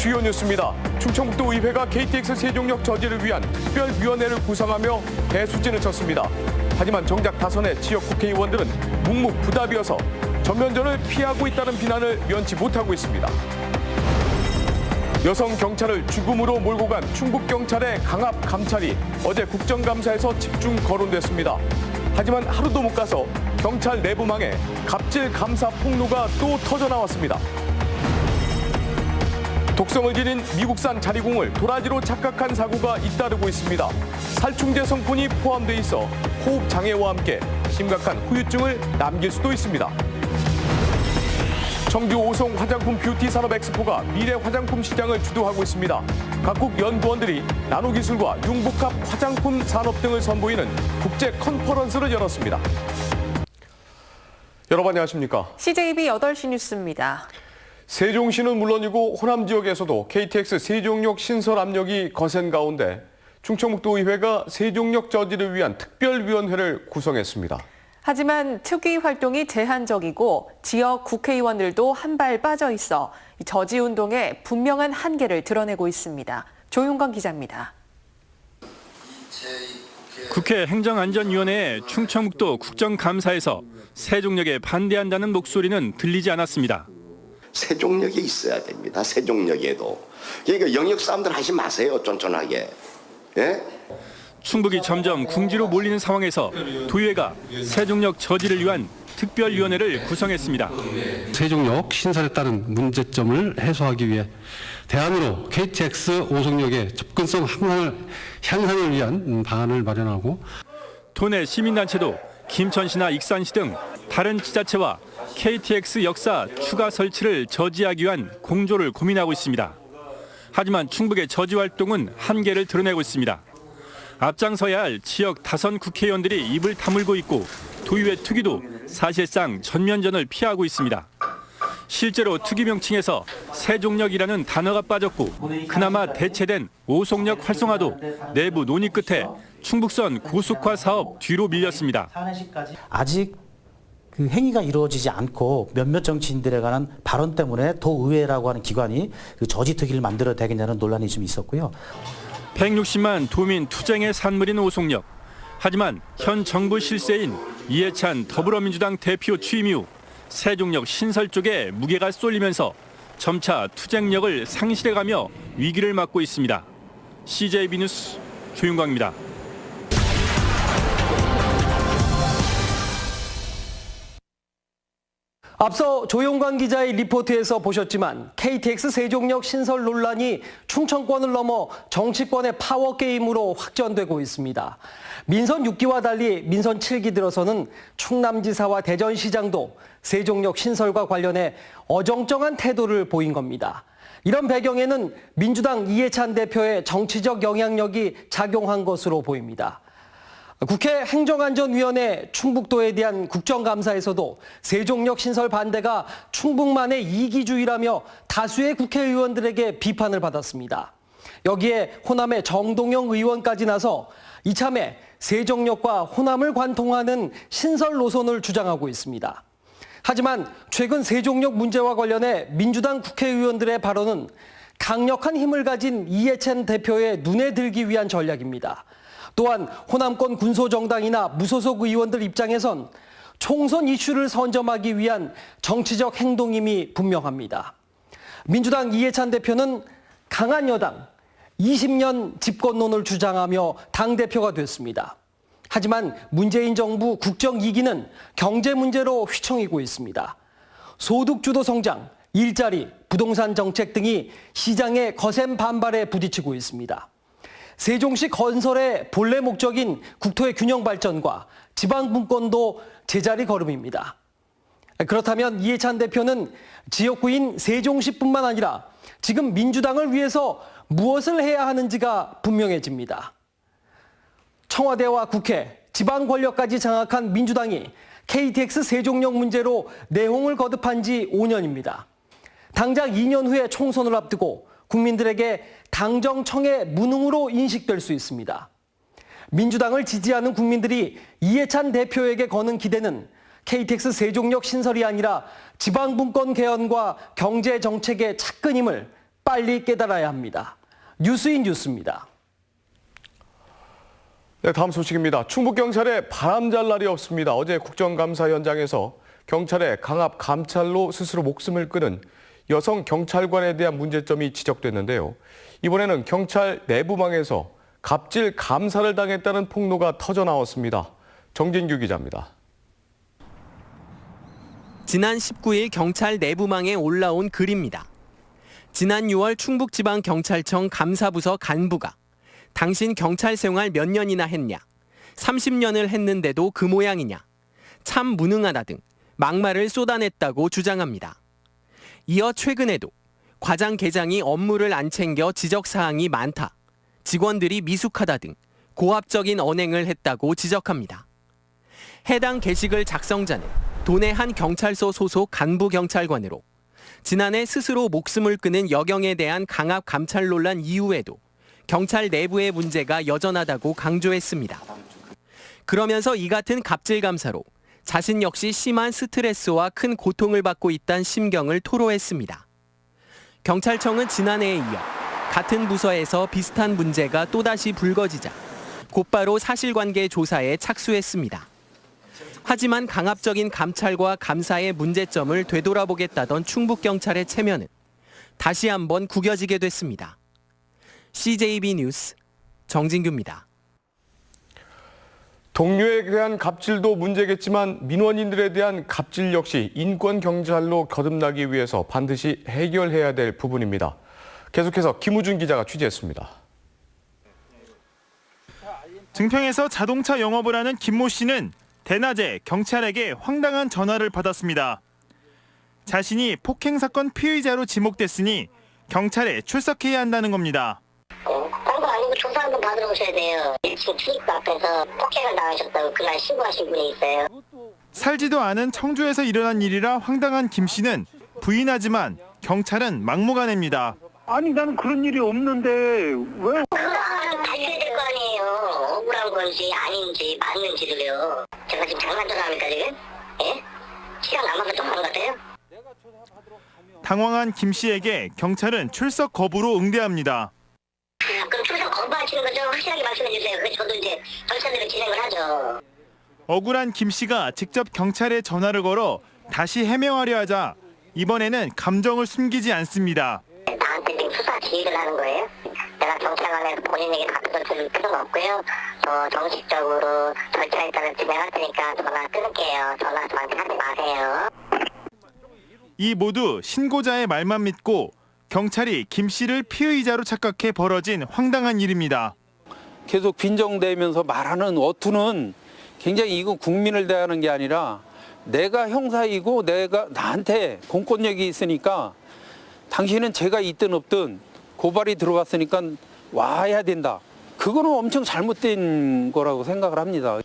주요 뉴스입니다. 충청북도 의회가 KTX 세종역 저지를 위한 특별위원회를 구성하며 대수진을 쳤습니다. 하지만 정작 다선의 지역 국회의원들은 묵묵부답이어서 전면전을 피하고 있다는 비난을 면치 못하고 있습니다. 여성 경찰을 죽음으로 몰고 간 충북 경찰의 강압 감찰이 어제 국정감사에서 집중 거론됐습니다. 하지만 하루도 못 가서 경찰 내부망에 갑질 감사 폭로가 또 터져 나왔습니다. 독성을 지닌 미국산 자리공을 도라지로 착각한 사고가 잇따르고 있습니다. 살충제 성분이 포함돼 있어 호흡 장애와 함께 심각한 후유증을 남길 수도 있습니다. 청주 오송 화장품 뷰티 산업 엑스포가 미래 화장품 시장을 주도하고 있습니다. 각국 연구원들이 나노기술과 융복합 화장품 산업 등을 선보이는 국제 컨퍼런스를 열었습니다. 여러분 안녕하십니까? CJB 8시 뉴스입니다. 세종시는 물론이고 호남 지역에서도 KTX 세종역 신설 압력이 거센 가운데 충청북도 의회가 세종역 저지를 위한 특별위원회를 구성했습니다. 하지만 특위 활동이 제한적이고 지역 국회의원들도 한 발 빠져 있어 저지 운동의 분명한 한계를 드러내고 있습니다. 조윤건 기자입니다. 국회 행정안전위원회 충청북도 국정감사에서 세종역에 반대한다는 목소리는 들리지 않았습니다. 세종역에 있어야 됩니다. 세종역에도. 그러니까 영역 싸움들 하지 마세요. 쫀쫀하게. 예? 충북이 점점 궁지로 몰리는 상황에서 도의회가 세종역 저지를 위한 특별위원회를 구성했습니다. 세종역 신설에 따른 문제점을 해소하기 위해 대안으로 KTX 오송역의 접근성 향상을 위한 방안을 마련하고 도내 시민단체도 김천시나 익산시 등 다른 지자체와 KTX 역사 추가 설치를 저지하기 위한 공조를 고민하고 있습니다. 하지만 충북의 저지 활동은 한계를 드러내고 있습니다. 앞장서야 할 지역 다선 국회의원들이 입을 다물고 있고 도의회 특위도 사실상 전면전을 피하고 있습니다. 실제로 특위 명칭에서 세종역이라는 단어가 빠졌고 그나마 대체된 오송역 활성화도 내부 논의 끝에 충북선 고속화 사업 뒤로 밀렸습니다. 아직 그 행위가 이루어지지 않고 몇몇 정치인들에 관한 발언 때문에 도의회라고 하는 기관이 그 저지특위를 만들어야 되겠냐는 논란이 좀 있었고요. 160만 도민 투쟁의 산물인 오송역. 하지만 현 정부 실세인 이해찬 더불어민주당 대표 취임 이후 세종역 신설 쪽에 무게가 쏠리면서 점차 투쟁력을 상실해가며 위기를 맞고 있습니다. CJB 뉴스 조윤광입니다. 앞서 조용관 기자의 리포트에서 보셨지만 KTX 세종역 신설 논란이 충청권을 넘어 정치권의 파워게임으로 확전되고 있습니다. 민선 6기와 달리 민선 7기 들어서는 충남지사와 대전시장도 세종역 신설과 관련해 어정쩡한 태도를 보인 겁니다. 이런 배경에는 민주당 이해찬 대표의 정치적 영향력이 작용한 것으로 보입니다. 국회 행정안전위원회 충북도에 대한 국정감사에서도 세종역 신설 반대가 충북만의 이기주의라며 다수의 국회의원들에게 비판을 받았습니다. 여기에 호남의 정동영 의원까지 나서 이참에 세종역과 호남을 관통하는 신설 노선을 주장하고 있습니다. 하지만 최근 세종역 문제와 관련해 민주당 국회의원들의 발언은 강력한 힘을 가진 이해찬 대표의 눈에 들기 위한 전략입니다. 또한 호남권 군소정당이나 무소속 의원들 입장에선 총선 이슈를 선점하기 위한 정치적 행동임이 분명합니다. 민주당 이해찬 대표는 강한 여당, 20년 집권론을 주장하며 당대표가 됐습니다. 하지만 문재인 정부 국정 2기는 경제 문제로 휘청이고 있습니다. 소득주도 성장, 일자리, 부동산 정책 등이 시장의 거센 반발에 부딪히고 있습니다. 세종시 건설의 본래 목적인 국토의 균형 발전과 지방 분권도 제자리 걸음입니다. 그렇다면 이해찬 대표는 지역구인 세종시뿐만 아니라 지금 민주당을 위해서 무엇을 해야 하는지가 분명해집니다. 청와대와 국회, 지방 권력까지 장악한 민주당이 KTX 세종역 문제로 내홍을 거듭한 지 5년입니다. 당장 2년 후에 총선을 앞두고 국민들에게 당정청의 무능으로 인식될 수 있습니다. 민주당을 지지하는 국민들이 이해찬 대표에게 거는 기대는 KTX 세종역 신설이 아니라 지방분권 개헌과 경제정책의 착근임을 빨리 깨달아야 합니다. 뉴스인 뉴스입니다. 네, 다음 소식입니다. 충북경찰에 바람잘 날이 없습니다. 어제 국정감사 현장에서 경찰의 강압 감찰로 스스로 목숨을 끊은 여성 경찰관에 대한 문제점이 지적됐는데요. 이번에는 경찰 내부망에서 갑질 감사를 당했다는 폭로가 터져 나왔습니다. 정진규 기자입니다. 지난 19일 경찰 내부망에 올라온 글입니다. 지난 6월 충북지방경찰청 감사부서 간부가 당신 경찰 생활 몇 년이나 했냐? 30년을 했는데도 그 모양이냐? 참 무능하다 등 막말을 쏟아냈다고 주장합니다. 이어 최근에도 과장 계장이 업무를 안 챙겨 지적사항이 많다. 직원들이 미숙하다 등 고압적인 언행을 했다고 지적합니다. 해당 게시글 작성자는 도내 한 경찰서 소속 간부 경찰관으로 지난해 스스로 목숨을 끊은 여경에 대한 강압 감찰 논란 이후에도 경찰 내부의 문제가 여전하다고 강조했습니다. 그러면서 이 같은 갑질 감사로 자신 역시 심한 스트레스와 큰 고통을 받고 있다는 심경을 토로했습니다. 경찰청은 지난해에 이어 같은 부서에서 비슷한 문제가 또다시 불거지자 곧바로 사실관계 조사에 착수했습니다. 하지만 강압적인 감찰과 감사의 문제점을 되돌아보겠다던 충북경찰의 체면은 다시 한번 구겨지게 됐습니다. CJB 뉴스 정진규입니다. 동료에 대한 갑질도 문제겠지만 민원인들에 대한 갑질 역시 인권 경찰로 거듭나기 위해서 반드시 해결해야 될 부분입니다. 계속해서 김우준 기자가 취재했습니다. 증평에서 자동차 영업을 하는 김모 씨는 대낮에 경찰에게 황당한 전화를 받았습니다. 자신이 폭행 사건 피의자로 지목됐으니 경찰에 출석해야 한다는 겁니다. 그런 거 아니고 조사 한번 받으러 오셔야 돼요. 1층 출입구 앞에서 폭행을 당하셨다고 그날 신고하신 분이 있어요. 살지도 않은 청주에서 일어난 일이라 황당한 김 씨는 부인하지만 경찰은 막무가내입니다. 아니 나는 그런 일이 없는데 왜? 그거 밝혀야 될 거 아니에요. 억울한 건지 아닌지 맞는지를요. 제가 지금 장난쳐서 합니까 지금? 예? 시간 남아서 좀 하는 것 같아요? 당황한 김 씨에게 경찰은 출석 거부로 응대합니다. 그럼 출석 거부하시는 거죠? 확실하게 말씀해 주세요. 저도 이제 절차대로 진행을 하죠. 억울한 김 씨가 직접 경찰에 전화를 걸어 다시 해명하려 하자 이번에는 감정을 숨기지 않습니다. 나한테 지금 수사 지휘를 하는 거예요? 내가 경찰관에서 본인에게 답변을 줄 필요는 없고요. 정식적으로 절차에 따라 진행할 테니까 전화 끊을게요. 전화 저한테 하지 마세요. 이 모두 신고자의 말만 믿고 경찰이 김 씨를 피의자로 착각해 벌어진 황당한 일입니다. 계속 빈정대면서 말하는 어투는 굉장히 이거 국민을 대하는 게 아니라 내가 형사이고 내가 나한테 공권력이 있으니까 당신은 죄가 있든 없든 고발이 들어갔으니까 와야 된다. 그거는 엄청 잘못된 거라고 생각을 합니다.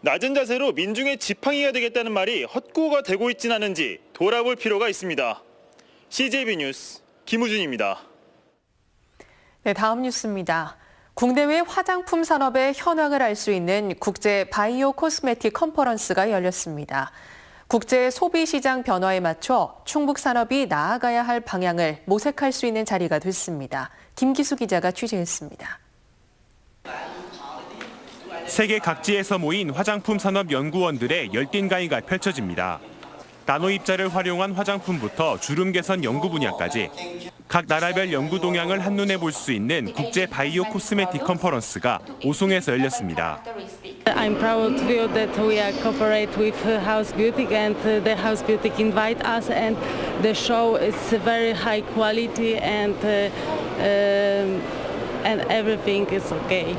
낮은 자세로 민중의 지팡이가 되겠다는 말이 헛구호가 되고 있진 않은지 돌아볼 필요가 있습니다. CJB 뉴스 김우준입니다. 네, 다음 뉴스입니다. 국내외 화장품 산업의 현황을 알 수 있는 국제 바이오 코스메틱 컨퍼런스가 열렸습니다. 국제 소비 시장 변화에 맞춰 충북 산업이 나아가야 할 방향을 모색할 수 있는 자리가 됐습니다. 김기수 기자가 취재했습니다. 세계 각지에서 모인 화장품 산업 연구원들의 열띤 강의가 펼쳐집니다. 나노 입자를 활용한 화장품부터 주름 개선 연구 분야까지 각 나라별 연구 동향을 한눈에 볼 수 있는 국제 바이오 코스메틱 컨퍼런스가 오송에서 열렸습니다. I'm proud to feel that we are cooperate with House Beauty and the House Beauty invite us and the show is very high quality and everything is okay.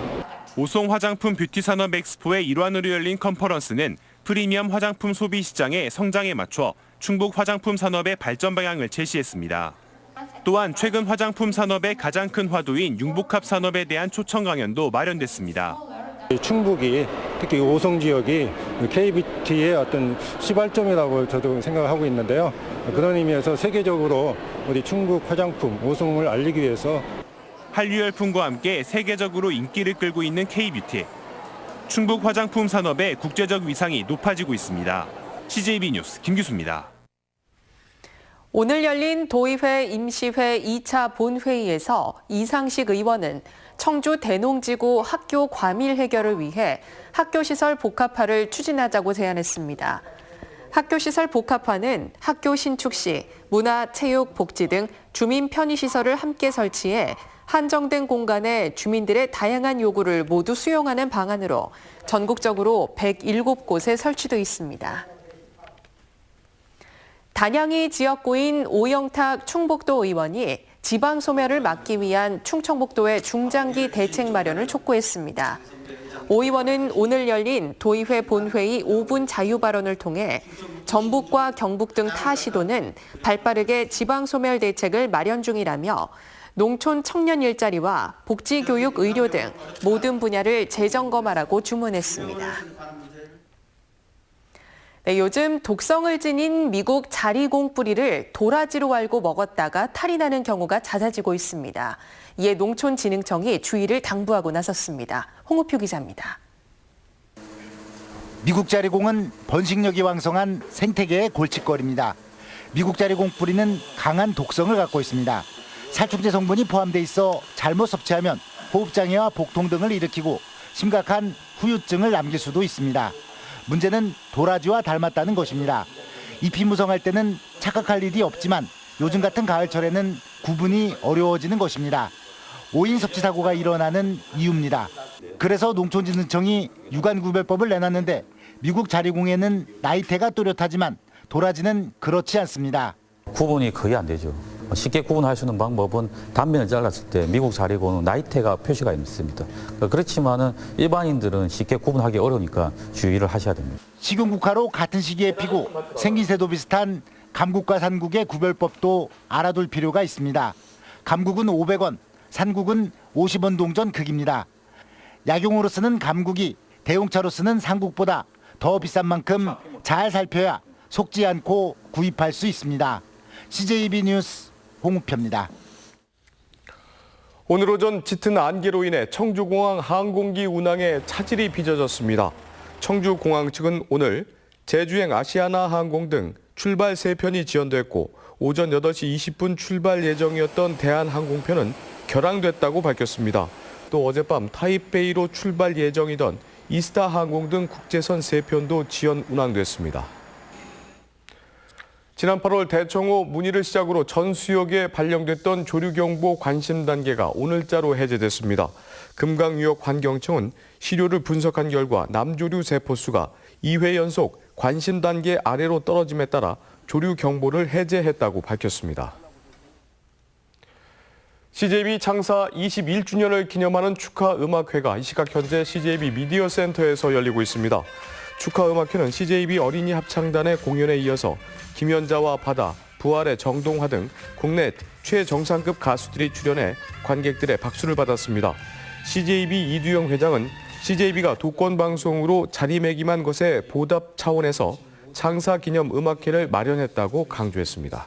오송 화장품 뷰티 산업 엑스포의 일환으로 열린 컨퍼런스는 프리미엄 화장품 소비 시장의 성장에 맞춰 충북 화장품 산업의 발전 방향을 제시했습니다. 또한 최근 화장품 산업의 가장 큰 화두인 융복합 산업에 대한 초청 강연도 마련됐습니다. 충북이 특히 오송 지역이 K뷰티의 어떤 시발점이라고 저도 생각하고 있는데요. 그런 의미에서 세계적으로 우리 충북 화장품 오송을 알리기 위해서 한류 열풍과 함께 세계적으로 인기를 끌고 있는 K뷰티. 충북 화장품 산업의 국제적 위상이 높아지고 있습니다. CJB 뉴스 김규수입니다. 오늘 열린 도의회 임시회 2차 본회의에서 이상식 의원은 청주 대농지구 학교 과밀 해결을 위해 학교시설 복합화를 추진하자고 제안했습니다. 학교시설 복합화는 학교 신축 시 문화, 체육, 복지 등 주민 편의시설을 함께 설치해 한정된 공간에 주민들의 다양한 요구를 모두 수용하는 방안으로 전국적으로 107곳에 설치돼 있습니다. 단양이 지역구인 오영탁 충북도 의원이 지방 소멸을 막기 위한 충청북도의 중장기 대책 마련을 촉구했습니다. 오 의원은 오늘 열린 도의회 본회의 5분 자유 발언을 통해 전북과 경북 등 타 시도는 발빠르게 지방 소멸 대책을 마련 중이라며 농촌 청년 일자리와 복지, 교육, 의료 등 모든 분야를 재점검하라고 주문했습니다. 네, 요즘 독성을 지닌 미국 자리공 뿌리를 도라지로 알고 먹었다가 탈이 나는 경우가 잦아지고 있습니다. 이에 농촌진흥청이 주의를 당부하고 나섰습니다. 홍우표 기자입니다. 미국 자리공은 번식력이 왕성한 생태계의 골칫거리입니다. 미국 자리공 뿌리는 강한 독성을 갖고 있습니다. 살충제 성분이 포함돼 있어 잘못 섭취하면 호흡장애와 복통 등을 일으키고 심각한 후유증을 남길 수도 있습니다. 문제는 도라지와 닮았다는 것입니다. 잎이 무성할 때는 착각할 일이 없지만 요즘 같은 가을철에는 구분이 어려워지는 것입니다. 오인 섭취 사고가 일어나는 이유입니다. 그래서 농촌진흥청이 유관구별법을 내놨는데 미국 자리공에는 나이테가 뚜렷하지만 도라지는 그렇지 않습니다. 구분이 거의 안 되죠. 쉽게 구분할 수 있는 방법은 단면을 잘랐을 때 미국 자리공은 나이테가 표시가 있습니다. 그렇지만은 일반인들은 쉽게 구분하기 어려우니까 주의를 하셔야 됩니다. 식용국화로 같은 시기에 피고 생김새도 비슷한 감국과 산국의 구별법도 알아둘 필요가 있습니다. 감국은 500원, 산국은 50원 동전 극입니다. 약용으로 쓰는 감국이 대용차로 쓰는 산국보다 더 비싼 만큼 잘 살펴야 속지 않고 구입할 수 있습니다. CJB 뉴스 홍우표입니다. 오늘 오전 짙은 안개로 인해 청주공항 항공기 운항에 차질이 빚어졌습니다. 청주공항 측은 오늘 제주행 아시아나 항공 등 출발 3편이 지연됐고 오전 8시 20분 출발 예정이었던 대한항공편은 결항됐다고 밝혔습니다. 또 어젯밤 타이베이로 출발 예정이던 이스타 항공 등 국제선 3편도 지연 운항됐습니다. 지난 8월 대청호 문의를 시작으로 전 수역에 발령됐던 조류경보 관심 단계가 오늘자로 해제됐습니다. 금강유역환경청은 시료를 분석한 결과 남조류 세포수가 2회 연속 관심 단계 아래로 떨어짐에 따라 조류경보를 해제했다고 밝혔습니다. CJB 창사 21주년을 기념하는 축하음악회가 이 시각 현재 CJB 미디어 센터에서 열리고 있습니다. 축하음악회는 CJB 어린이 합창단의 공연에 이어서 김연자와 바다, 부활의 정동화 등 국내 최정상급 가수들이 출연해 관객들의 박수를 받았습니다. CJB 이두영 회장은 CJB가 도권방송으로 자리매김한 것에 보답 차원에서 창사 기념 음악회를 마련했다고 강조했습니다.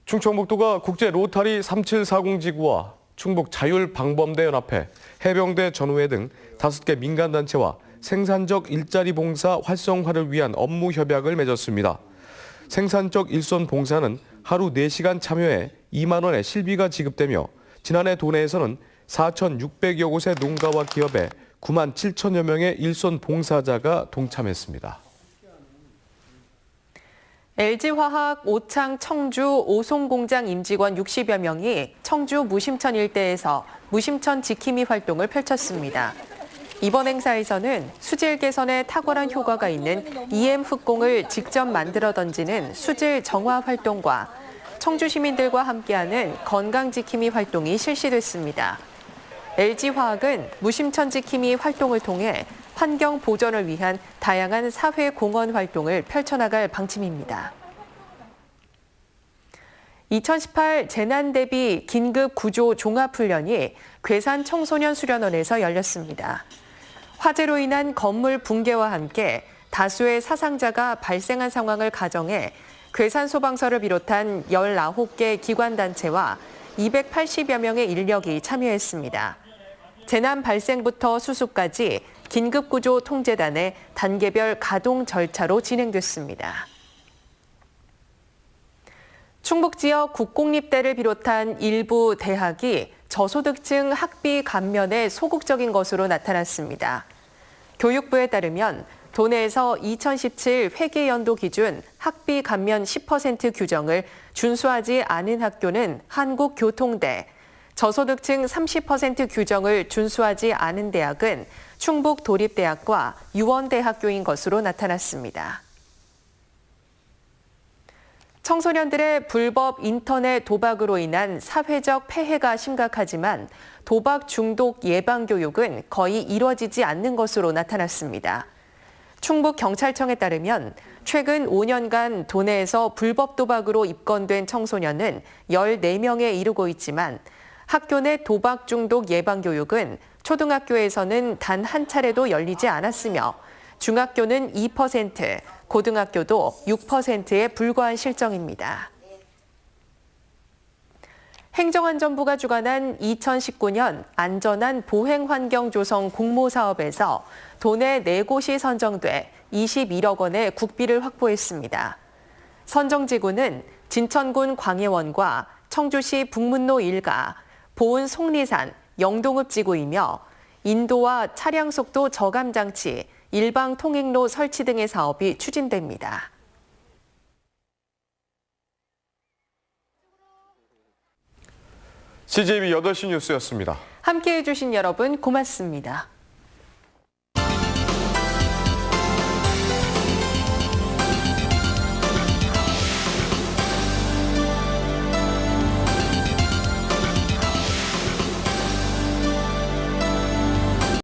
충청북도가 국제 로타리 3740 지구와 충북 자율방범대 연합회, 해병대 전우회 등 5개 민간단체와 생산적 일자리 봉사 활성화를 위한 업무 협약을 맺었습니다. 생산적 일손 봉사는 하루 4시간 참여에 2만 원의 실비가 지급되며 지난해 도내에서는 4,600여 곳의 농가와 기업에 9만 7천여 명의 일손 봉사자가 동참했습니다. LG화학 오창 청주 오송공장 임직원 60여 명이 청주 무심천 일대에서 무심천 지킴이 활동을 펼쳤습니다. 이번 행사에서는 수질 개선에 탁월한 효과가 있는 EM 흑공을 직접 만들어 던지는 수질 정화 활동과 청주 시민들과 함께하는 건강 지킴이 활동이 실시됐습니다. LG화학은 무심천 지킴이 활동을 통해 환경 보전을 위한 다양한 사회 공헌 활동을 펼쳐나갈 방침입니다. 2018 재난 대비 긴급 구조 종합훈련이 괴산 청소년 수련원에서 열렸습니다. 화재로 인한 건물 붕괴와 함께 다수의 사상자가 발생한 상황을 가정해 괴산 소방서를 비롯한 19개 기관단체와 280여 명의 인력이 참여했습니다. 재난 발생부터 수습까지 긴급구조 통제단의 단계별 가동 절차로 진행됐습니다. 충북 지역 국공립대를 비롯한 일부 대학이 저소득층 학비 감면에 소극적인 것으로 나타났습니다. 교육부에 따르면 도내에서 2017 회계연도 기준 학비 감면 10% 규정을 준수하지 않은 학교는 한국교통대, 저소득층 30% 규정을 준수하지 않은 대학은 충북도립대학과 유원대학교인 것으로 나타났습니다. 청소년들의 불법 인터넷 도박으로 인한 사회적 폐해가 심각하지만 도박 중독 예방 교육은 거의 이뤄지지 않는 것으로 나타났습니다. 충북경찰청에 따르면 최근 5년간 도내에서 불법 도박으로 입건된 청소년은 14명에 이르고 있지만 학교 내 도박 중독 예방 교육은 초등학교에서는 단 한 차례도 열리지 않았으며 중학교는 2%, 고등학교도 6%에 불과한 실정입니다. 행정안전부가 주관한 2019년 안전한 보행환경 조성 공모사업에서 도내 4곳이 선정돼 21억 원의 국비를 확보했습니다. 선정지구는 진천군 광해원과 청주시 북문로 일가, 보은 속리산, 영동읍 지구이며 인도와 차량 속도 저감 장치, 일방 통행로 설치 등의 사업이 추진됩니다. CJB 8시 뉴스였습니다. 함께해 주신 여러분 고맙습니다.